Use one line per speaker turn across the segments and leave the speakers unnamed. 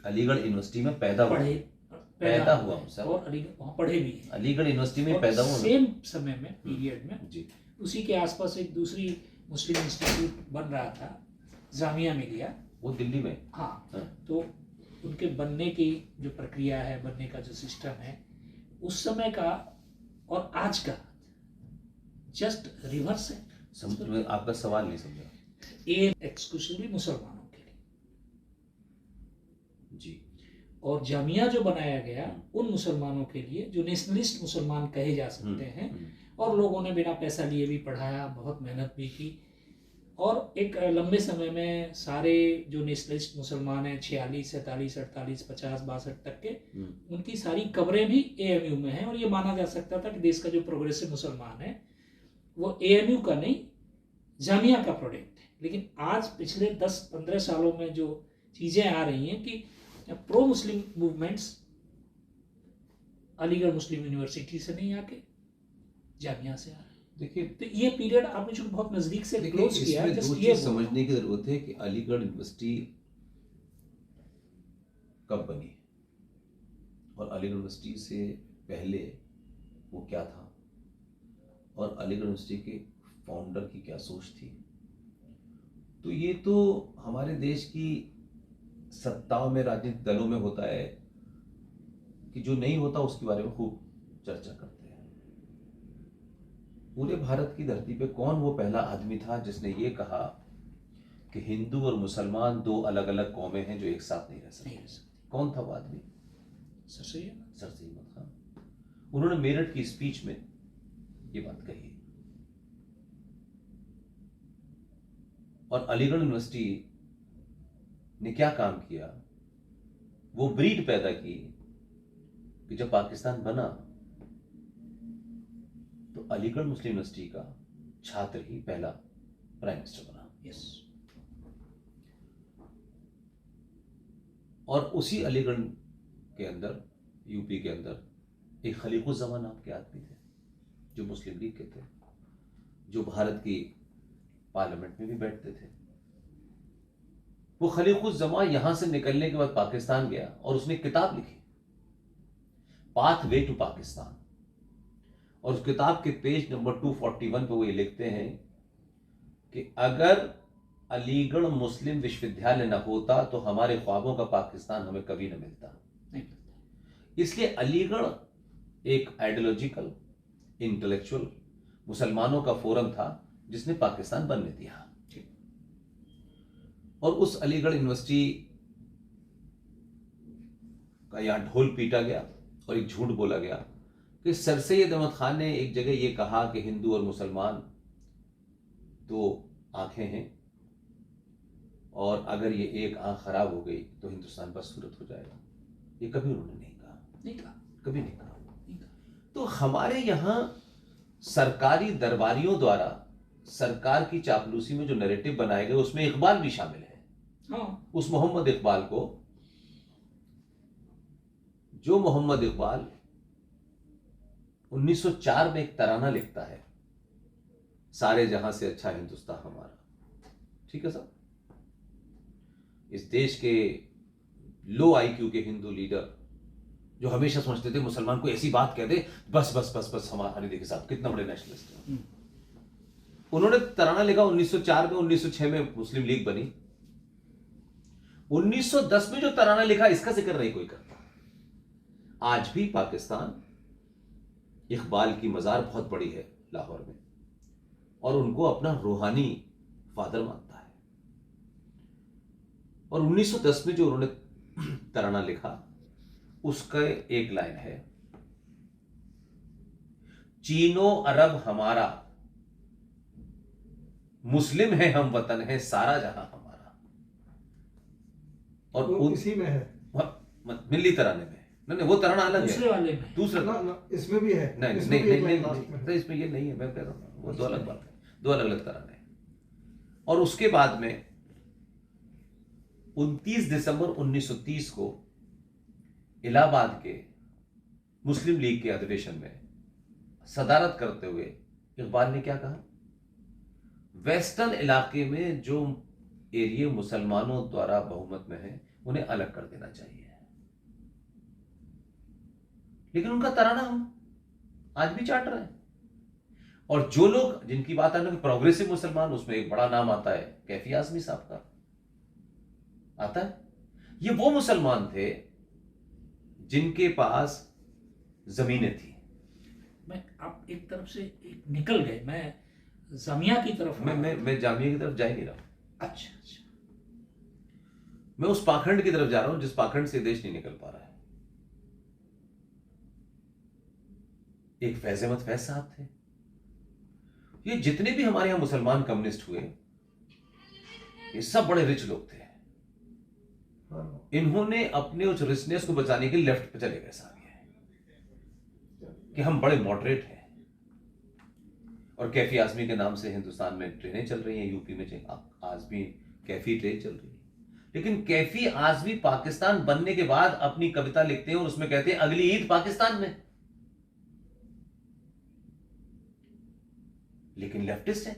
Aligarh university में पैदा हुआ हूँ सर,
और अलीगढ़ वहाँ पढ़े भी हैं।
अलीगढ़ यूनिवर्सिटी में पैदा हुआ।
सेम समय में पीरियड में
जी,
उसी के आसपास एक दूसरी मुस्लिम इंस्टीट्यूट बन रहा था, जामिया मिलिया,
वो दिल्ली में।
हाँ, तो उनके बनने की जो प्रक्रिया है, बनने का जो सिस्टम है, उस समय का और आज का जस्ट रिवर्स है।
आपका सवाल नहीं समझा।
ये एक्सक्लूसिवली मुसलमानों के लिए
जी,
और जामिया जो बनाया गया उन मुसलमानों के लिए जो नेशनलिस्ट मुसलमान कहे जा सकते हैं, और लोगों ने बिना पैसा लिए भी पढ़ाया, बहुत मेहनत भी की, और एक लंबे समय में सारे जो नेशनलिस्ट मुसलमान हैं 46, 47, 48, 50, 62 तक के, उनकी सारी कब्रें भी AMU में हैं। और ये माना जा सकता था कि देश का जो प्रोग्रेसिव मुसलमान है वो AMU का नहीं, जामिया का प्रोडक्ट है। लेकिन आज पिछले 10-15 सालों में जो चीज़ें आ रही हैं कि प्रो मुस्लिम मूवमेंट्स अलीगढ़ मुस्लिम यूनिवर्सिटी से नहीं आके जामिया से आ रहे हैं।
देखिए,
तो ये पीरियड आपने जो बहुत नजदीक से क्लोज किया है,
दो चीज समझने की जरूरत है कि अलीगढ़ यूनिवर्सिटी कब बनी और अलीगढ़ यूनिवर्सिटी से पहले वो क्या था, और अलीगढ़ यूनिवर्सिटी के फाउंडर की क्या सोच थी। तो ये तो हमारे देश की सत्ताओं में, राजनीतिक दलों में होता है कि जो नहीं होता उसके बारे में खूब चर्चा करते हैं। पूरे भारत की धरती पे कौन वो पहला आदमी था जिसने ये कहा कि हिंदू और मुसलमान दो अलग अलग कौमें हैं जो एक साथ नहीं रह सकती? कौन था वो आदमी?
सर सैयद
अहमद खान। उन्होंने मेरठ की स्पीच में ये बात कही, और अलीगढ़ यूनिवर्सिटी ने क्या काम किया, वो ब्रीड पैदा की कि जब पाकिस्तान बना तो अलीगढ़ मुस्लिम यूनिवर्सिटी का छात्र ही पहला प्राइम मिनिस्टर बना।
यस।
और उसी अलीगढ़ के अंदर, यूपी के अंदर, एक खलीकुज़्ज़मान नाम के आदमी थे जो मुस्लिम लीग के थे, जो भारत की पार्लियामेंट में भी बैठते थे। वो खलीकुज़्ज़मान यहां से निकलने के बाद पाकिस्तान गया और उसने किताब लिखी, पाथ वे टू पाकिस्तान, और उस किताब के पेज नंबर 241 पे वो ये लिखते हैं कि अगर अलीगढ़ मुस्लिम विश्वविद्यालय न होता तो हमारे ख्वाबों का पाकिस्तान हमें कभी न मिलता। इसलिए अलीगढ़ एक आइडियोलॉजिकल, इंटेलेक्चुअल मुसलमानों का फोरम था जिसने पाकिस्तान बनने दिया। और उस अलीगढ़ यूनिवर्सिटी का यहां ढोल पीटा गया और एक झूठ बोला गया कि सर सैयद अहमद खान ने एक जगह यह कहा कि हिंदू और मुसलमान दो आंखें हैं, और अगर ये एक आंख खराब हो गई तो हिंदुस्तान बदसूरत हो जाएगा। ये कभी उन्होंने नहीं कहा, कभी नहीं कहा। तो हमारे यहां सरकारी दरबारियों द्वारा सरकार की चापलूसी में जो नैरेटिव बनाए गए उसमें इकबाल भी शामिल है। उस मोहम्मद इकबाल को, जो मोहम्मद इकबाल 1904 में एक तराना लिखता है, सारे जहां से अच्छा हिंदुस्तान हमारा। ठीक है साहब, इस देश के लो IQ के हिंदू लीडर जो हमेशा समझते थे मुसलमान को ऐसी बात कह दे बस बस बस बस हमारे देखिए साहब कितना बड़े नेशनलिस्ट हैं, उन्होंने तराना लिखा 1904 में। 1906 में मुस्लिम लीग बनी। 1910 में जो तराना लिखा इसका जिक्र नहीं कोई करता। आज भी पाकिस्तान, इकबाल की मजार बहुत बड़ी है लाहौर में, और उनको अपना रूहानी फादर मानता है। और 1910 में जो उन्होंने तराना लिखा उसका एक लाइन है, चीनो अरब हमारा, मुस्लिम है हम, वतन है सारा जहां हमारा। और
इसी में है,
मिली तराने में नहीं, वो तराना अलग
दूसरे वाले में,
दूसरा
ना, इसमें भी है।
नहीं
इसमें
नहीं
भी
नहीं,
नहीं,
नहीं इसमें ये नहीं है, मैं कह रहा हूं वो दो अलग बात है, दो अलग अलग तराने। और उसके बाद में 29 दिसंबर 1930 को इलाहाबाद के मुस्लिम लीग के अधिवेशन में सदारत करते हुए इकबाल ने क्या कहा, वेस्टर्न इलाके में जो एरिया मुसलमानों द्वारा बहुमत में है उन्हें अलग कर देना चाहिए। लेकिन उनका तराना हम आज भी चाट रहे हैं। और जो लोग जिनकी बात है ना प्रोग्रेसिव मुसलमान, उसमें एक बड़ा नाम आता है कैफी आजमी साहब का आता है। ये वो मुसलमान थे जिनके पास जमीनें थी।
मैं आप एक तरफ से एक निकल गए, मैं जामिया की तरफ
मैं जामिया की तरफ जा ही नहीं रहा।
अच्छा अच्छा,
मैं उस पाखंड की तरफ जा रहा हूं जिस पाखंड से देश नहीं निकल पा रहा है। एक फैज अहमद फैज साहब थे। ये जितने भी हमारे यहां मुसलमान कम्युनिस्ट हुए, ये सब बड़े रिच लोग थे। इन्होंने अपने उस रिचनेस को बचाने के लिए लेफ्ट पे चले गए सारे कि हम बड़े मॉडरेट हैं। और कैफी आजमी के नाम से हिंदुस्तान में ट्रेनें चल रही हैं, यूपी में आज भी कैफी ट्रेन चल रही है। लेकिन कैफी आजमी पाकिस्तान बनने के बाद अपनी कविता लिखते हैं और उसमें कहते हैं अगली ईद पाकिस्तान में। लेकिन लेफ्टिस्ट है,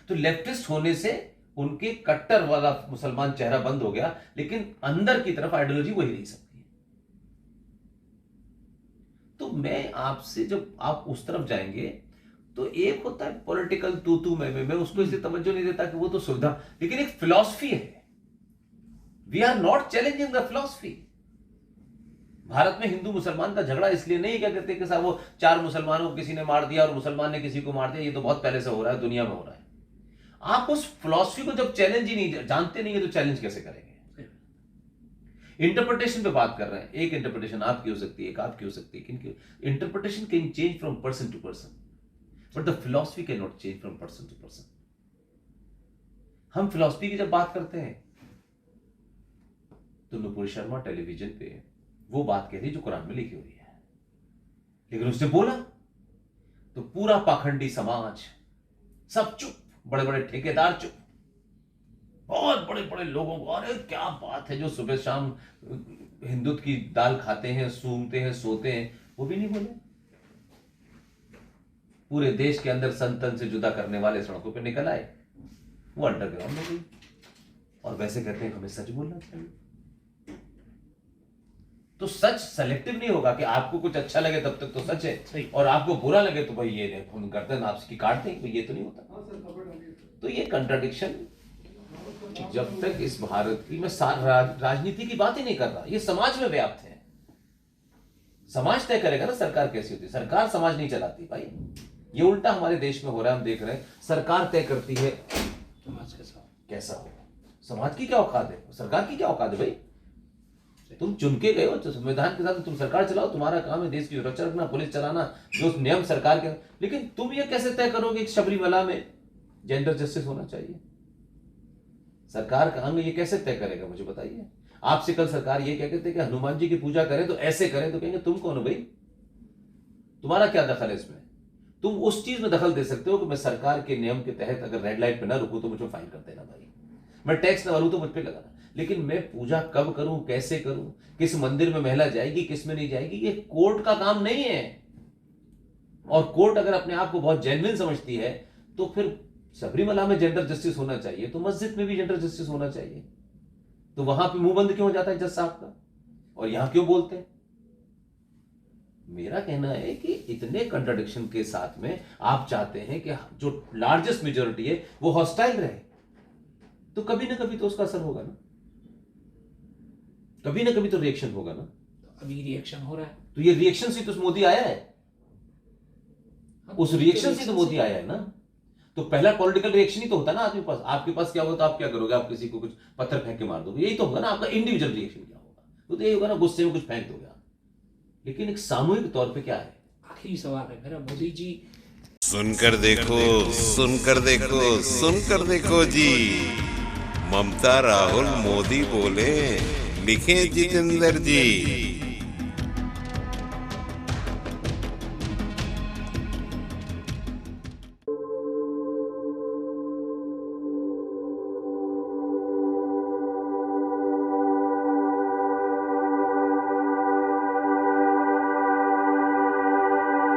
तो लेफ्टिस्ट होने से उनके कट्टर वाला मुसलमान चेहरा बंद हो गया, लेकिन अंदर की तरफ आइडियोलॉजी वही रह सकती है। तो मैं आपसे, जब आप उस तरफ जाएंगे तो एक होता है पॉलिटिकल तू मैं उसको इसलिए तवज्जो नहीं देता कि वो तो सुविधा, लेकिन एक फिलॉसफी है। We are not challenging the philosophy. Bharat में हिंदू मुसलमान का झगड़ा इसलिए नहीं क्या कहते कि साहब वो 4 मुसलमानों को किसी ने मार दिया और मुसलमान ने किसी को मार दिया, ये तो बहुत पहले से हो रहा है, दुनिया में हो रहा है। आप उस फिलॉसफी को जब चैलेंज ही नहीं जानते नहीं है तो चैलेंज कैसे करेंगे? इंटरप्रिटेशन पे बात कर रहे हैं, एक इंटरप्रिटेशन आपकी हो सकती है, एक आपकी हो सकती है, किनकी interpretation can change from person to person, but the philosophy can not change from person to person. हम फिलॉसफी की जब बात करते हैं तो नुपुर शर्मा टेलीविजन पे वो बात कह रही जो कुरान में लिखी हुई है, लेकिन उसने बोला तो पूरा पाखंडी समाज सब चुप, बड़े बड़े ठेकेदार चुप, बहुत बड़े बड़े लोगों को अरे क्या बात है, जो सुबह शाम हिंदुत्व की दाल खाते हैं, सूंघते हैं, सोते हैं, वो भी नहीं बोले। पूरे देश के अंदर संतन से जुदा करने वाले सड़कों पे निकल आए, वो अंडरग्राउंड हो गई। और वैसे कहते हैं हमें सच बोलना चाहिए। तो सच सेलेक्टिव नहीं होगा कि आपको कुछ अच्छा लगे तब तक तो सच है, और आपको बुरा लगे तो भाई ये हम गर्दन आपकी काट देंगे, ये तो नहीं होता। तो ये कंट्राडिक्शन जब तक इस भारत की, मैं राजनीति की बात ही नहीं कर रहा, ये समाज में व्याप्त है। समाज तय करेगा ना सरकार कैसी होती है, सरकार समाज नहीं चलाती भाई। ये उल्टा हमारे देश में हो रहा है, हम देख रहे हैं। सरकार तय करती है समाज कैसा हो, समाज की क्या औकात है, सरकार की क्या औकात है भाई? तुम चुन के गए हो तो संविधान के साथ तुम सरकार चलाओ, तुम्हारा काम है देश की सुरक्षा रखना, पुलिस चलाना, जो नियम सरकार के। लेकिन तुम ये कैसे तय करोगे कि शबरीमला में जेंडर जस्टिस होना चाहिए? सरकार का अंग ये कैसे तय करेगा, मुझे बताइए। आपसे कल सरकार ये कहते थे कि हनुमान जी की पूजा करें तो ऐसे करें, तो कहेंगे तुम कौन हो भाई, तुम्हारा क्या दखल है इसमें? तुम उस चीज में दखल दे सकते हो कि मैं सरकार के नियम के तहत अगर रेड लाइट पे ना रुकूं तो मुझे फाइन कर देना भाई, मैं टैक्स ना भरूं तो मुझ पे लगाना। लेकिन मैं पूजा कब करूं, कैसे करूं, किस मंदिर में महिला जाएगी, किस में नहीं जाएगी, ये कोर्ट का काम नहीं है। और कोर्ट अगर अपने आप को बहुत जेन्युइन समझती है तो फिर शबरीमला में जेंडर जस्टिस होना चाहिए तो मस्जिद में भी जेंडर जस्टिस होना चाहिए। तो वहां पे मुंह बंद क्यों हो जाता है जज साहब का, और यहां क्यों बोलते हैं? मेरा कहना है कि इतने कंट्राडिक्शन के साथ में आप चाहते हैं कि जो लार्जेस्ट मेजॉरिटी है वो हॉस्टाइल रहे, तो कभी ना कभी तो उसका असर होगा ना, कभी ना कभी तो रिएक्शन होगा ना।
तो अभी रिएक्शन हो रहा है,
तो ये रिएक्शन से तो मोदी आया है, उस रिएक्शन से तो मोदी आया है ना। तो पहला पॉलिटिकल रिएक्शन ही तो होता है ना आदमी पास। आपके पास क्या होगा तो आप क्या करोगे, आप किसी को कुछ पत्थर फेंक के मार दोगे, यही तो होगा ना आपका इंडिविजुअल रिएक्शन। क्या होगा तो यही होगा ना, गुस्से में कुछ फेंक दोगे आप। लेकिन एक सामूहिक तौर पे क्या है?
आखिरी सवाल है मेरा, मोदी जी
सुनकर देखो, सुनकर देखो, सुनकर देखो जी, ममता राहुल मोदी बोले, लिखे जितेंद्र जी।